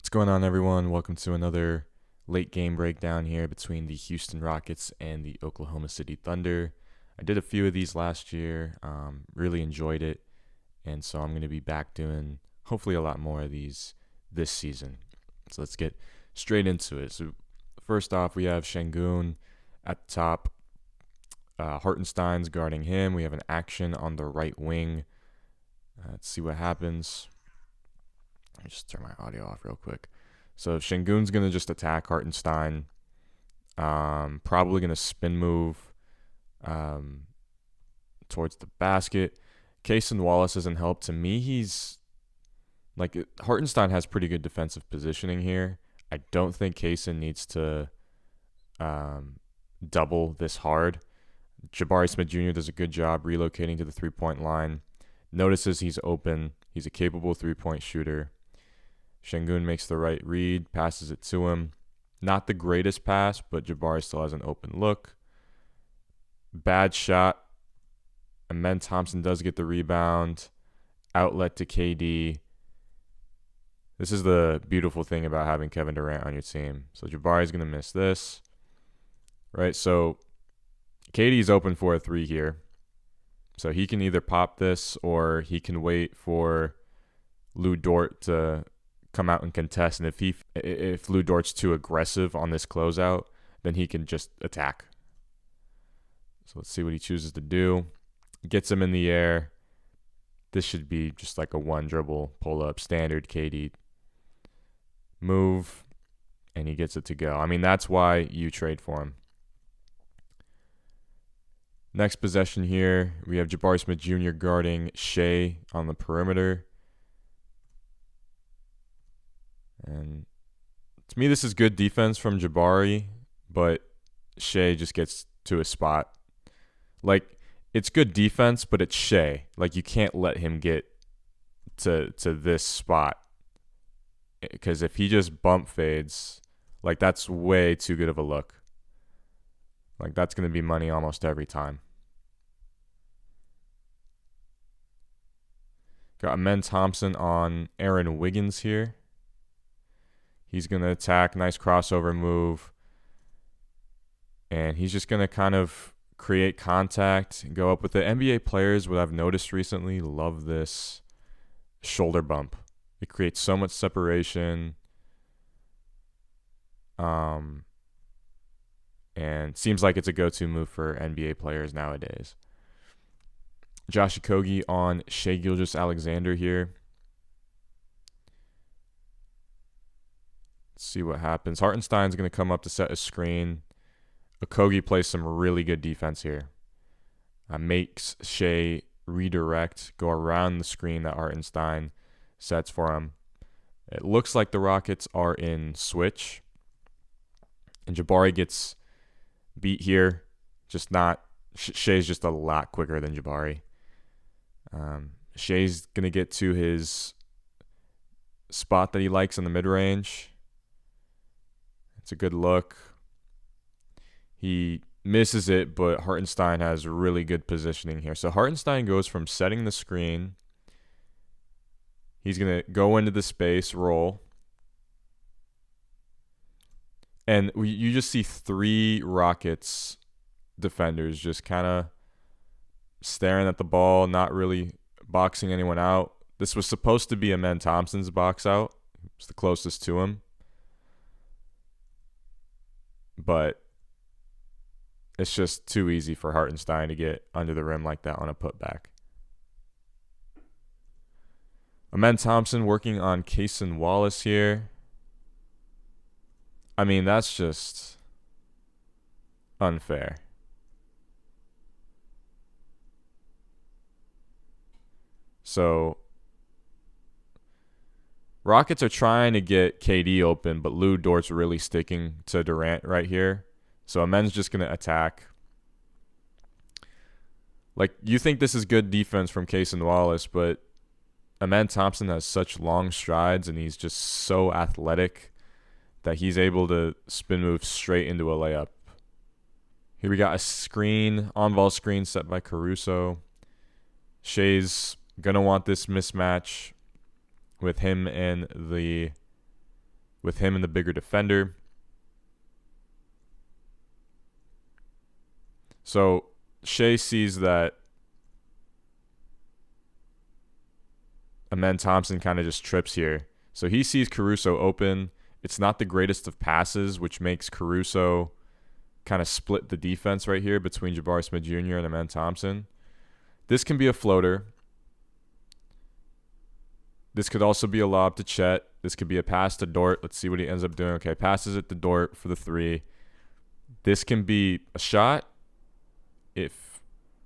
What's going on, everyone? Welcome to another late game breakdown here between the Houston Rockets and the Oklahoma City Thunder. I did a few of these last year, really enjoyed it, and so I'm going to be back doing hopefully a lot more of these this season. So let's get straight into it. So first off, we have Şengün at the top. Hartenstein's guarding him. We have an action on the right wing. Let's see what happens. Let me just turn my audio off real quick. So Şengün's going to just attack Hartenstein. Probably going to spin move towards the basket. Cason Wallace doesn't help. To me, he's like Hartenstein has pretty good defensive positioning here. I don't think Cason needs to double this hard. Jabari Smith Jr. does a good job relocating to the three-point line. Notices he's open. He's a capable three-point shooter. Şengün makes the right read, passes it to him. Not the greatest pass, but Jabari still has an open look. Bad shot. Amen Thompson does get the rebound. Outlet to KD. This is the beautiful thing about having Kevin Durant on your team. So Jabari's going to miss this. Right, so KD's open for a three here. So he can either pop this or he can wait for Lou Dort to come out and contest. And if Lou Dort's too aggressive on this closeout, then he can just attack. So let's see what he chooses to do. Gets him in the air. This should be just like a one dribble pull up, standard KD move, and he gets it to go. I mean, that's why you trade for him. Next possession here, we have Jabari Smith Jr. guarding Shai on the perimeter. And to me, this is good defense from Jabari, but Shai just gets to a spot. Like, it's good defense, but it's Shai. Like, you can't let him get to this spot. Because if he just bump fades, like, that's way too good of a look. Like, that's going to be money almost every time. Got Amen Thompson on Aaron Wiggins here. He's going to attack. Nice crossover move. And he's just going to kind of create contact and go up with it. NBA players, what I've noticed recently, love this shoulder bump. It creates so much separation. And seems like it's a go-to move for NBA players nowadays. Josh Okogie on Shai Gilgeous-Alexander here. Let's see what happens. Hartenstein's going to come up to set a screen. Okogie plays some really good defense here. Makes Shai redirect, go around the screen that Hartenstein sets for him. It looks like the Rockets are in switch. And Jabari gets beat here. Just not. Shai's just a lot quicker than Jabari. Shai's going to get to his spot that he likes in the mid-range. It's a good look. He misses it, but Hartenstein has really good positioning here. So Hartenstein goes from setting the screen. He's going to go into the space, roll. And you just see three Rockets defenders just kind of staring at the ball, not really boxing anyone out. This was supposed to be Amen Thompson's box out. It's the closest to him. But it's just too easy for Hartenstein to get under the rim like that on a putback. Amen Thompson working on Cason Wallace here. I mean, that's just unfair. So Rockets are trying to get KD open, but Lou Dort's really sticking to Durant right here. So Amen's just going to attack. Like, you think this is good defense from Cason Wallace, but Amen Thompson has such long strides, and he's just so athletic that he's able to spin move straight into a layup. Here we got a screen, on-ball screen set by Caruso. Shai's going to want this mismatch with him and the with him and the bigger defender. So Shea sees that Amen Thompson kind of just trips here. So he sees Caruso open. It's not the greatest of passes, which makes Caruso kind of split the defense right here between Jabari Smith Jr. and Amen Thompson. This can be a floater. This could also be a lob to Chet. This could be a pass to Dort. Let's see what he ends up doing. Okay, passes it to Dort for the 3. This can be a shot. If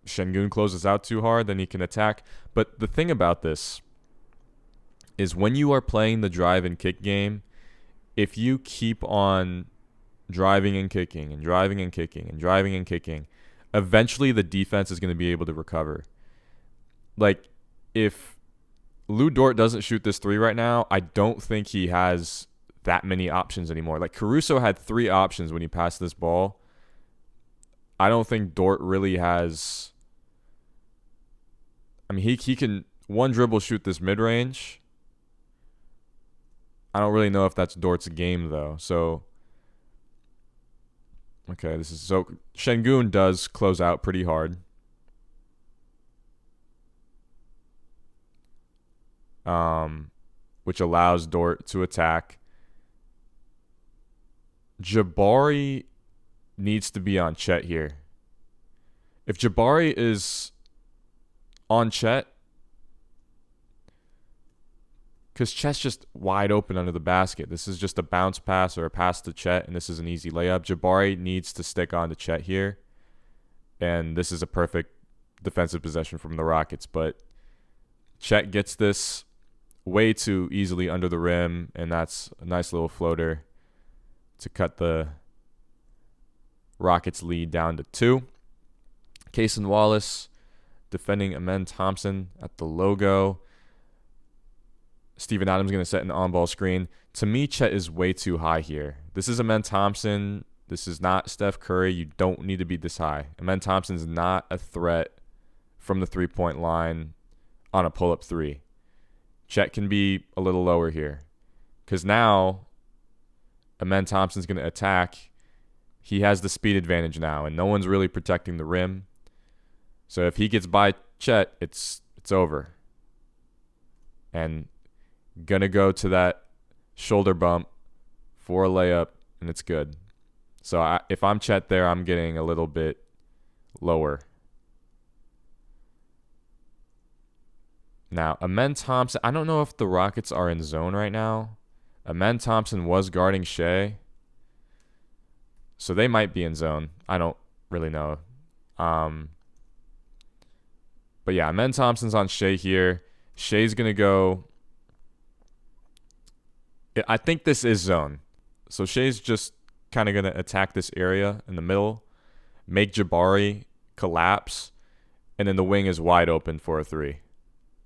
Şengün closes out too hard, then he can attack. But the thing about this is when you are playing the drive and kick game, if you keep on driving and kicking and driving and kicking and driving and kicking, eventually the defense is going to be able to recover. Like, if Lou Dort doesn't shoot this 3 right now, I don't think he has that many options anymore. Like, Caruso had 3 options when he passed this ball. I don't think Dort really has. I mean, he can one dribble shoot this mid-range. I don't really know if that's Dort's game, though. So, okay, so Şengün does close out pretty hard. Which allows Dort to attack. Jabari needs to be on Chet here. If Jabari is on Chet, because Chet's just wide open under the basket. This is just a bounce pass or a pass to Chet, and this is an easy layup. Jabari needs to stick on to Chet here, and this is a perfect defensive possession from the Rockets. But Chet gets this way too easily under the rim, and that's a nice little floater to cut the Rockets lead down to 2. Cason Wallace defending Amen Thompson at the logo. Steven Adams going to set an on-ball screen. To me, Chet is way too high here. This is Amen Thompson. This is not Steph Curry. You don't need to be this high. Amen Thompson's not a threat from the three-point line on a pull-up 3. Chet can be a little lower here. Because now Amen Thompson's going to attack. He has the speed advantage now, and no one's really protecting the rim. So if he gets by Chet, it's over. And gonna go to that shoulder bump for a layup, and it's good. So if I'm Chet there, I'm getting a little bit lower. Now, Amen Thompson, I don't know if the Rockets are in zone right now. Amen Thompson was guarding Shea, so they might be in zone. I don't really know. But yeah, Amen Thompson's on Shea here. Shea's going to go. I think this is zone. So Shea's just kind of going to attack this area in the middle, make Jabari collapse, and then the wing is wide open for a 3.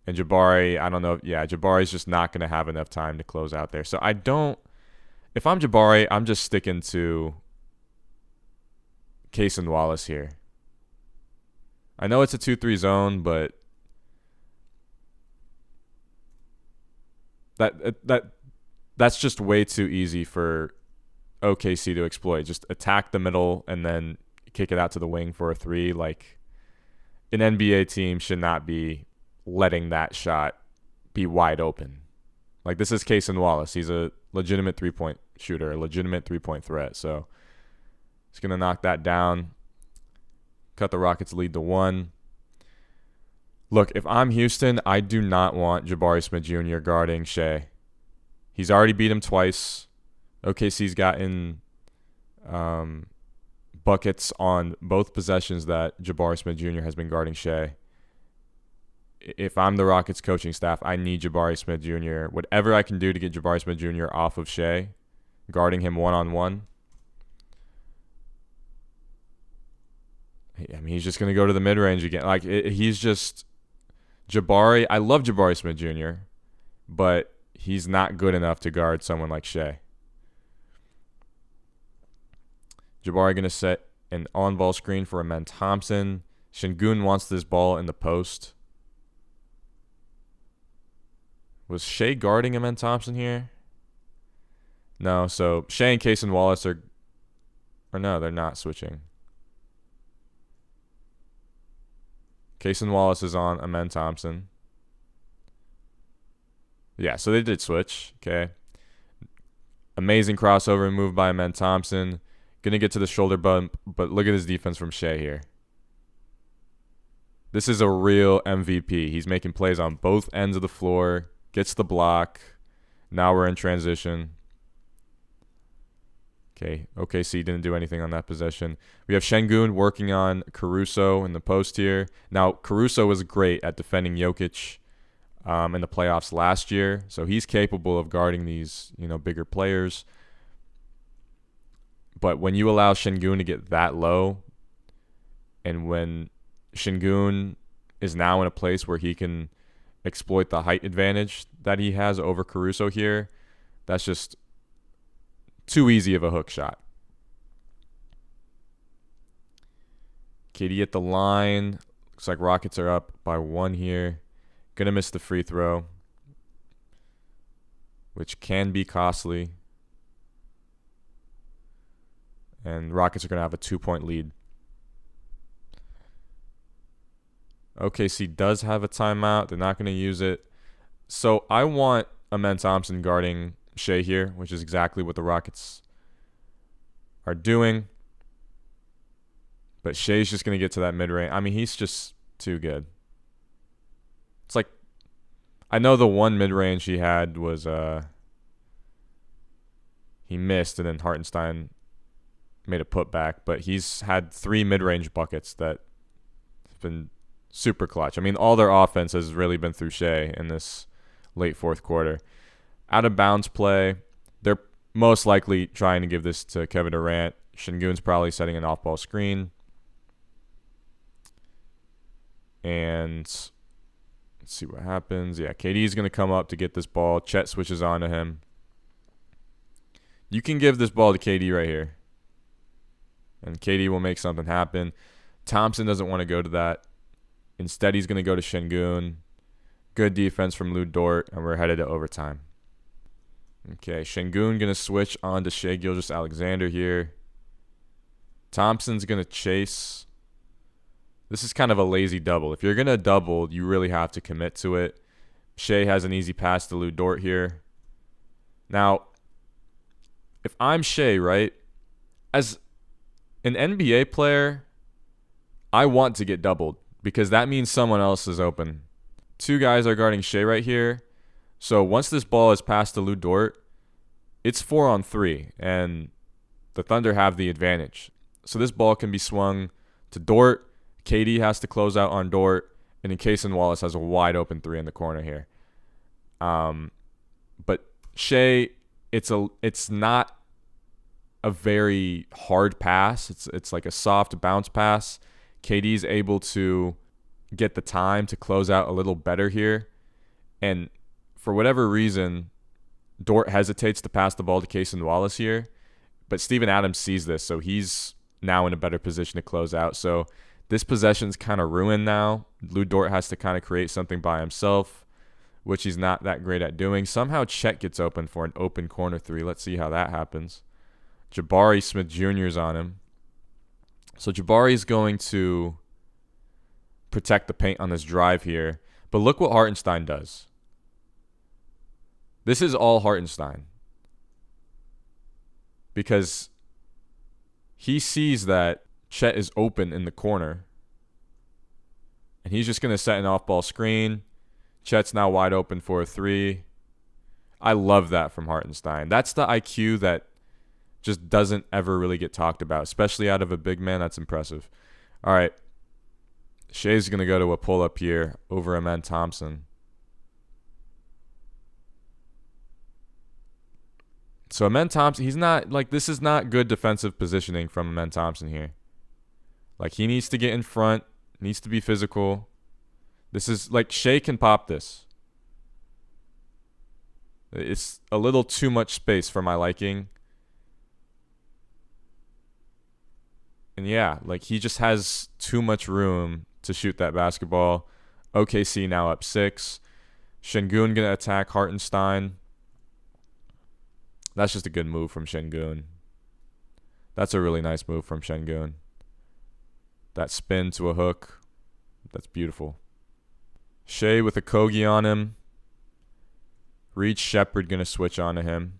And Jabari, I don't know. Yeah, Jabari's just not going to have enough time to close out there. So if I'm Jabari, I'm just sticking to Cason Wallace here. I know it's a 2-3 zone, but that's just way too easy for OKC to exploit. Just attack the middle and then kick it out to the wing for a 3. Like, an NBA team should not be letting that shot be wide open. Like, this is Cason Wallace. He's a legitimate 3-point shooter, a legitimate 3-point threat. So he's going to knock that down. Cut the Rockets lead to 1. Look, if I'm Houston, I do not want Jabari Smith Jr. guarding Shea. He's already beat him twice. OKC's gotten buckets on both possessions that Jabari Smith Jr. has been guarding Shea. If I'm the Rockets coaching staff, I need Jabari Smith Jr. Whatever I can do to get Jabari Smith Jr. off of Shea, guarding him one-on-one. I mean, he's just going to go to the mid-range again. Like, he's just Jabari. I love Jabari Smith Jr., but he's not good enough to guard someone like Shea. Jabari going to set an on-ball screen for Amen Thompson. Şengün wants this ball in the post. Was Shea guarding Amen Thompson here? No, so Shea and Case and Wallace are, or no, they're not switching. Case and Wallace is on Amen Thompson. Yeah, so they did switch. Okay. Amazing crossover move by Amen Thompson. Gonna get to the shoulder bump, but look at his defense from Shea here. This is a real MVP. He's making plays on both ends of the floor, gets the block. Now we're in transition. Okay, OKC didn't do anything on that possession. We have Şengün working on Caruso in the post here. Now, Caruso was great at defending Jokic in the playoffs last year, so he's capable of guarding these, bigger players. But when you allow Şengün to get that low, and when Şengün is now in a place where he can exploit the height advantage that he has over Caruso here, that's just too easy of a hook shot. KD at the line. Looks like Rockets are up by 1 here. Gonna miss the free throw, which can be costly. And Rockets are gonna have a 2-point lead. OKC does have a timeout. They're not gonna use it. So I want Amen Thompson guarding Shea here, which is exactly what the Rockets are doing. But Shea's just going to get to that mid-range. I mean, he's just too good. It's like, I know the one mid-range he had was, he missed, and then Hartenstein made a putback. But he's had 3 mid-range buckets that have been super clutch. I mean, all their offense has really been through Shea in this late fourth quarter. Out of bounds play, they're most likely trying to give this to Kevin Durant. Şengün's probably setting an off-ball screen. And let's see what happens. Yeah, KD's going to come up to get this ball. Chet switches on to him. You can give this ball to KD right here, and KD will make something happen. Thompson doesn't want to go to that. Instead, he's going to go to Şengün. Good defense from Lou Dort, and we're headed to overtime. Okay, Şengün going to switch on to Shai Gilgeous-Alexander here. Thompson's going to chase. This is kind of a lazy double. If you're going to double, you really have to commit to it. Shai has an easy pass to Lou Dort here. Now, if I'm Shai, right, as an NBA player, I want to get doubled because that means someone else is open. 2 guys are guarding Shai right here. So once this ball is passed to Lou Dort, it's 4-on-3, and the Thunder have the advantage. So this ball can be swung to Dort. KD has to close out on Dort, and then Case and Wallace has a wide open 3 in the corner here. But Shai, it's not a very hard pass. It's like a soft bounce pass. KD's able to get the time to close out a little better here, and for whatever reason, Dort hesitates to pass the ball to Case and Wallace here, but Steven Adams sees this, so he's now in a better position to close out. So this possession's kind of ruined now. Lou Dort has to kind of create something by himself, which he's not that great at doing. Somehow Chet gets open for an open corner 3. Let's see how that happens. Jabari Smith Jr. is on him. So Jabari's going to protect the paint on this drive here. But look what Hartenstein does. This is all Hartenstein. Because he sees that Chet is open in the corner. And he's just going to set an off-ball screen. Chet's now wide open for a 3. I love that from Hartenstein. That's the IQ that just doesn't ever really get talked about, especially out of a big man. That's impressive. All right. Shai's going to go to a pull-up here over Amen Thompson. So Amen Thompson, he's not, like, this is not good defensive positioning from Amen Thompson here. Like, he needs to get in front, needs to be physical. This is, like, Shai can pop this. It's a little too much space for my liking. And yeah, like, he just has too much room to shoot that basketball. OKC now up 6. Şengün gonna attack Hartenstein. That's just a good move from Şengün. That's a really nice move from Şengün. That spin to a hook. That's beautiful. Shea with a Kogi on him. Reed Shepherd going to switch onto him.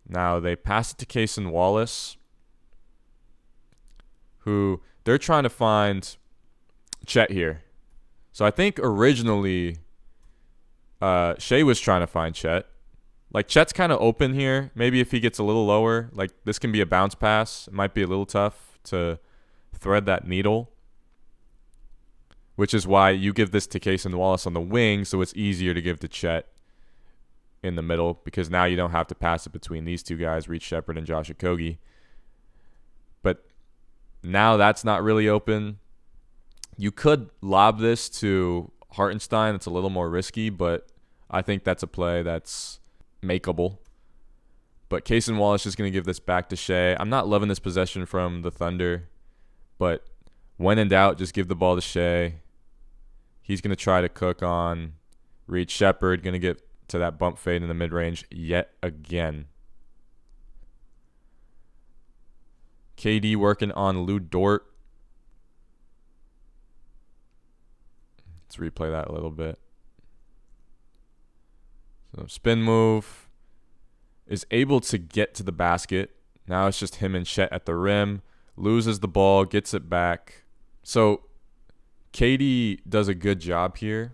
Now they pass it to Cason Wallace, who they're trying to find Chet here. So I think originally Shea was trying to find Chet. Like, Chet's kind of open here. Maybe if he gets a little lower, like, this can be a bounce pass. It might be a little tough to thread that needle, which is why you give this to Cason Wallace on the wing, so it's easier to give to Chet in the middle, because now you don't have to pass it between these two guys, Reed Shepherd and Josh Okogie. But now that's not really open. You could lob this to Hartenstein. It's a little more risky, but I think that's a play that's makeable. But Cason Wallace is going to give this back to Shea. I'm not loving this possession from the Thunder, but when in doubt, just give the ball to Shea. He's going to try to cook on Reed Shepherd, going to get to that bump fade in the mid-range yet again. KD working on Lu Dort. Let's replay that a little bit. So spin move. Is able to get to the basket. Now it's just him and Chet at the rim. Loses the ball, gets it back. So KD does a good job here.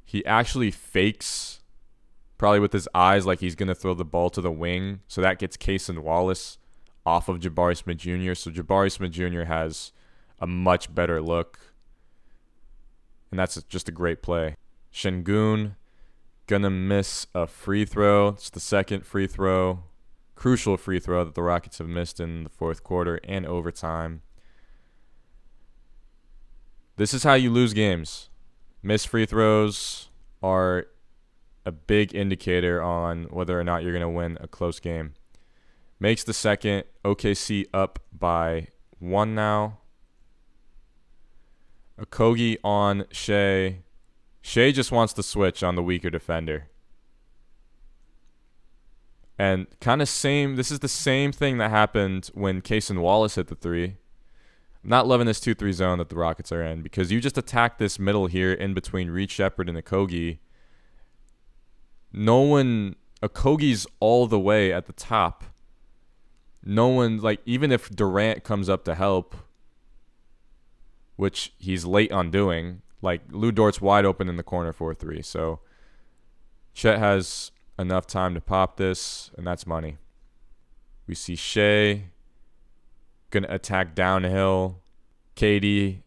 He actually fakes, probably with his eyes, like he's going to throw the ball to the wing. So that gets Cason Wallace off of Jabari Smith Jr. So Jabari Smith Jr. has a much better look. And that's just a great play. Şengün gonna miss a free throw. It's the second free throw, crucial free throw that the Rockets have missed in the fourth quarter and overtime. This is how you lose games. Missed free throws are a big indicator on whether or not you're going to win a close game. Makes the second. OKC up by 1 now. Okogie on Shea. Shea just wants to switch on the weaker defender. And kind of this is the same thing that happened when Cason Wallace hit the three. I'm not loving this 2-3 zone that the Rockets are in, because you just attack this middle here in between Reed Shepherd and Okogie. Okogie's all the way at the top. No one, like, even if Durant comes up to help, which he's late on doing, like, Lu Dort's wide open in the corner for 3. So Chet has enough time to pop this, and that's money. We see Shea gonna attack downhill. KD,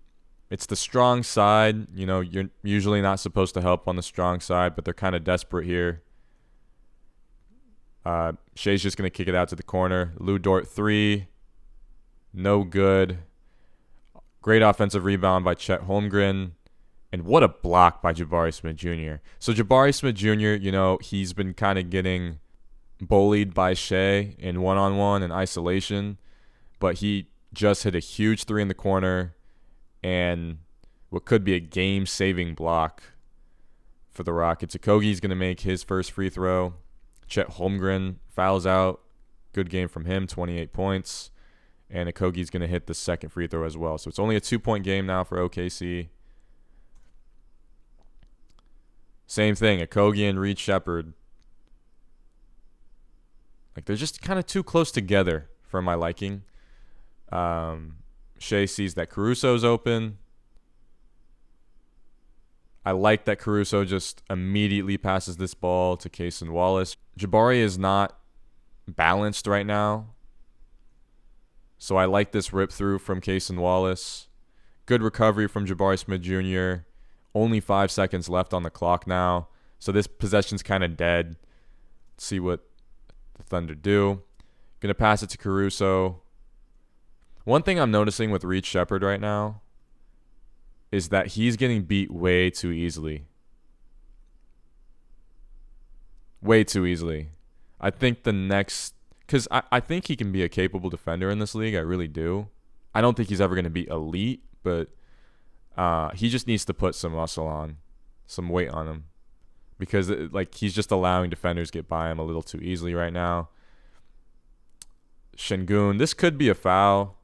it's the strong side. You know, you're usually not supposed to help on the strong side, but they're kind of desperate here. Shea's just gonna kick it out to the corner. Lu Dort 3, no good. Great offensive rebound by Chet Holmgren. And what a block by Jabari Smith Jr. So Jabari Smith Jr., you know, he's been kind of getting bullied by Shea in one-on-one and isolation. But he just hit a huge 3 in the corner and what could be a game-saving block for the Rockets. Okogie's going to make his first free throw. Chet Holmgren fouls out. Good game from him, 28 points. And Okogie's going to hit the second free throw as well. So it's only a 2-point game now for OKC. Same thing, Okogie and Reed Shepherd. Like, they're just kind of too close together for my liking. Shea sees that Caruso's open. I like that Caruso just immediately passes this ball to Cason Wallace. Jabari is not balanced right now, so I like this rip through from Cason Wallace. Good recovery from Jabari Smith Jr. Only 5 seconds left on the clock now, so this possession's kind of dead. Let's see what the Thunder do. Gonna pass it to Caruso. One thing I'm noticing with Reed Shepherd right now is that he's getting beat way too easily. Way too easily. I think because I think he can be a capable defender in this league. I really do. I don't think he's ever going to be elite, but he just needs to put some muscle on, some weight on him. because like he's just allowing defenders get by him a little too easily right now. Şengün, this could be a foul.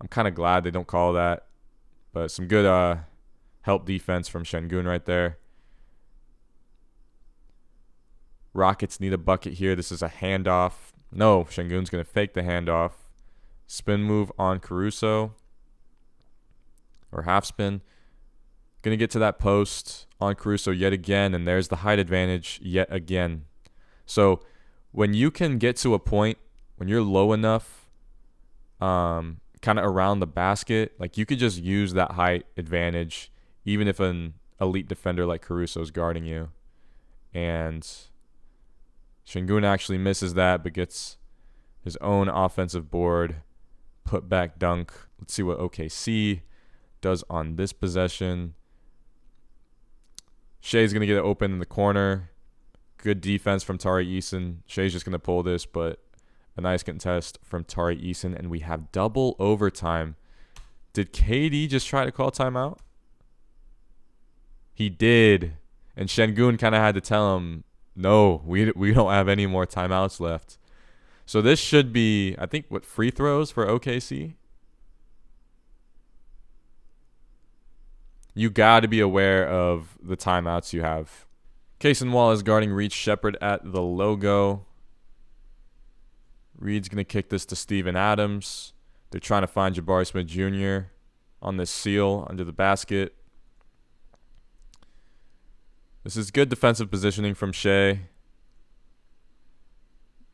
I'm kind of glad they don't call that, but some good help defense from Şengün right there. Rockets need a bucket here. This is a handoff. No, Şengün's going to fake the handoff. Spin move on Caruso. Or half spin. Going to get to that post on Caruso yet again, and there's the height advantage yet again. So when you can get to a point, when you're low enough, kind of around the basket, like you could just use that height advantage, even if an elite defender like Caruso is guarding you. And Şengün actually misses that, but gets his own offensive board, put back dunk. Let's see what OKC does on this possession. Shai's going to get it open in the corner. Good defense from Tari Eason. Shai's just going to pull this, but a nice contest from Tari Eason. And we have double overtime. Did KD just try to call timeout? He did. And Şengün kind of had to tell him, no, we don't have any more timeouts left. So this should be, I think, what, free throws for OKC? You got to be aware of the timeouts you have. Cason Wallace guarding Reed Sheppard at the logo. Reed's going to kick this to Steven Adams. They're trying to find Jabari Smith Jr. on this seal under the basket. This is good defensive positioning from Shai.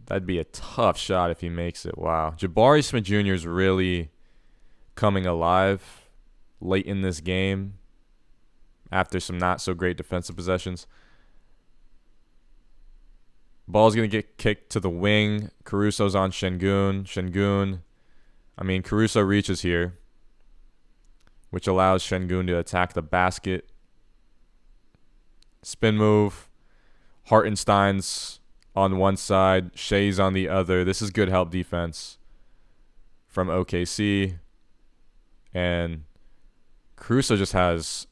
That'd be a tough shot if he makes it. Wow. Jabari Smith Jr. is really coming alive late in this game after some not so great defensive possessions. Ball's going to get kicked to the wing. Caruso's on Şengün. Caruso reaches here, which allows Şengün to attack the basket. Spin move. Hartenstein's on one side. Shai's on the other. This is good help defense from OKC. And Caruso just has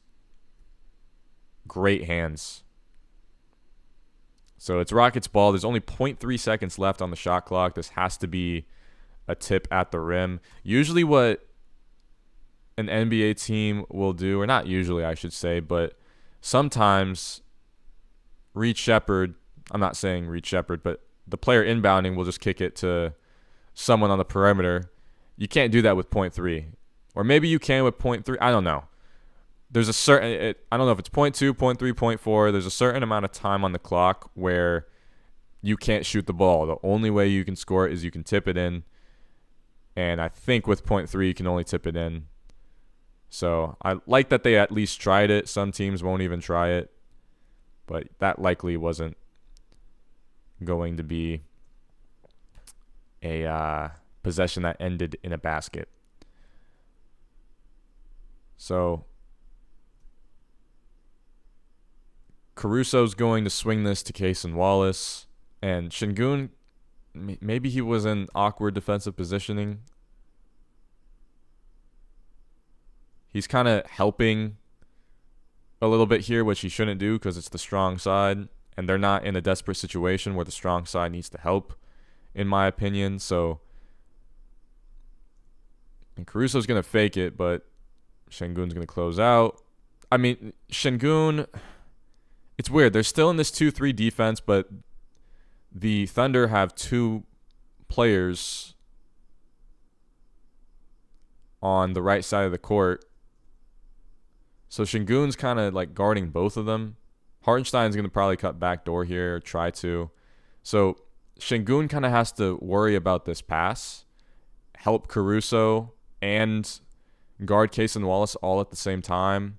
great hands. So it's Rockets ball. There's only 0.3 seconds left on the shot clock. This has to be a tip at the rim. Usually what an NBA team will do, or not usually I should say, but sometimes Reed Sheppard, I'm not saying Reed Sheppard, but the player inbounding will just kick it to someone on the perimeter. You can't do that with 0.3. Or maybe you can with 0.3. I don't know. There's a certain, I don't know if it's 0.2, 0.3, 0.4. There's a certain amount of time on the clock where you can't shoot the ball. The only way you can score it is you can tip it in. And I think with 0.3, you can only tip it in. So I like that they at least tried it. Some teams won't even try it. But that likely wasn't going to be a possession that ended in a basket. So Caruso's going to swing this to Cason Wallace. And Şengün, maybe he was in awkward defensive positioning. He's kind of helping a little bit here, which he shouldn't do because it's the strong side. And they're not in a desperate situation where the strong side needs to help, in my opinion. So, and Caruso's going to fake it, but Şengün's going to close out. Şengün, it's weird. They're still in this 2-3 defense, but the Thunder have two players on the right side of the court. So Şengün's kind of like guarding both of them. Hartenstein's going to probably cut back door here, or try to. So Şengün kind of has to worry about this pass, help Caruso, and guard Cason Wallace all at the same time,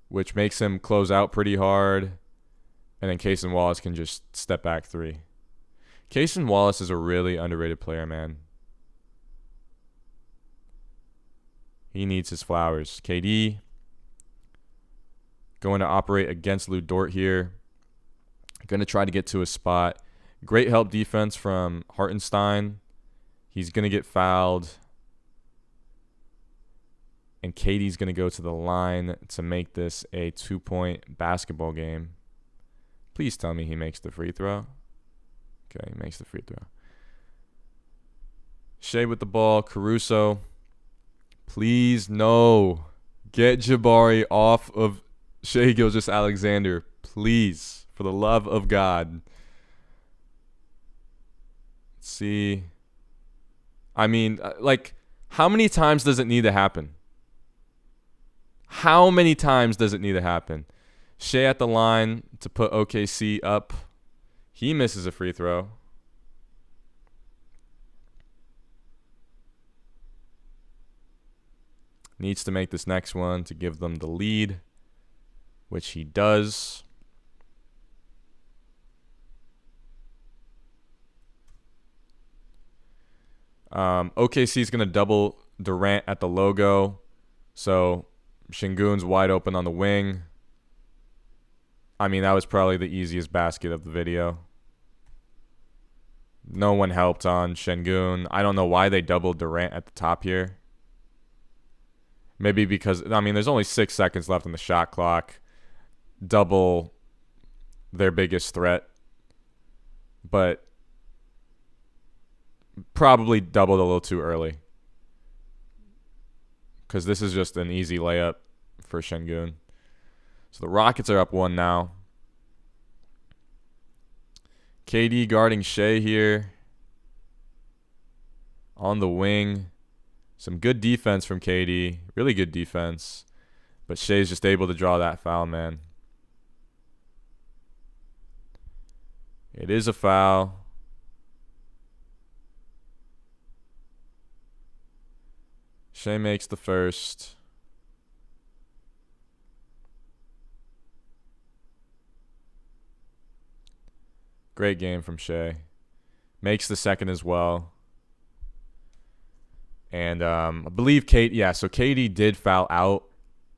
which makes him close out pretty hard. And then Cason Wallace can just step back three. Cason Wallace is a really underrated player, man. He needs his flowers. KD going to operate against Lou Dort here. Going to try to get to a spot. Great help defense from Hartenstein. He's going to get fouled. And Katie's going to go to the line to make this a 2-point basketball game. Please tell me he makes the free throw. Okay, he makes the free throw. Shea with the ball. Caruso. Please, no. Get Jabari off of Shai Gilgeous-Alexander. Please, for the love of God. Let's see. I mean, like, how many times does it need to happen? How many times does it need to happen? Shea at the line to put OKC up. He misses a free throw. Needs to make this next one to give them the lead, which he does. OKC is going to double Durant at the logo. So Şengün's wide open on the wing. I mean, that was probably the easiest basket of the video. No one helped on Şengün. I don't know why they doubled Durant at the top here. Maybe because, I mean, there's only 6 seconds left on the shot clock. Double their biggest threat. But probably doubled a little too early. Because this is just an easy layup for Şengün. So the Rockets are up 1 now. KD guarding Shea here. On the wing. Some good defense from KD. Really good defense. But Shea's just able to draw that foul, man. It is a foul. Shea makes the first. Great game from Shea. Makes the second as well. And I believe so KD did foul out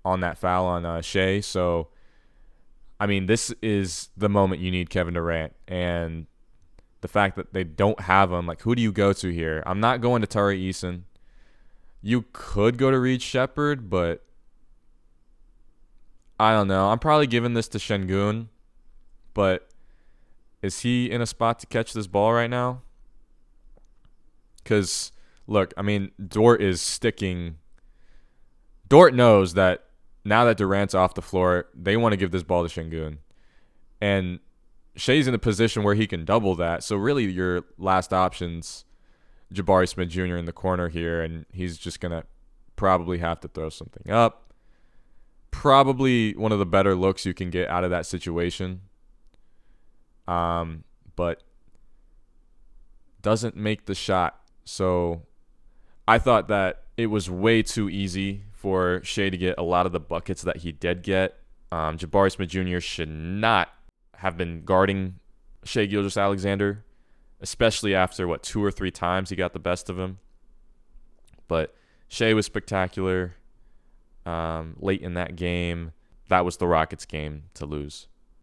on that foul on Shea. So, I mean, this is the moment you need Kevin Durant. And the fact that they don't have him, like, who do you go to here? I'm not going to Tari Eason. You could go to Reed Shepherd, but I don't know. I'm probably giving this to Şengün. But is he in a spot to catch this ball right now? Because, look, I mean, Dort is sticking. Dort knows that now that Durant's off the floor, they want to give this ball to Şengün. And Shea's in a position where he can double that. So really your last option's Jabari Smith Jr. in the corner here, and he's just going to probably have to throw something up. Probably one of the better looks you can get out of that situation. But doesn't make the shot. So I thought that it was way too easy for Shea to get a lot of the buckets that he did get. Jabari Smith Jr. should not have been guarding Shai Gilgeous-Alexander, especially after, 2 or 3 times he got the best of him. But Shea was spectacular late in that game. That was the Rockets' game to lose.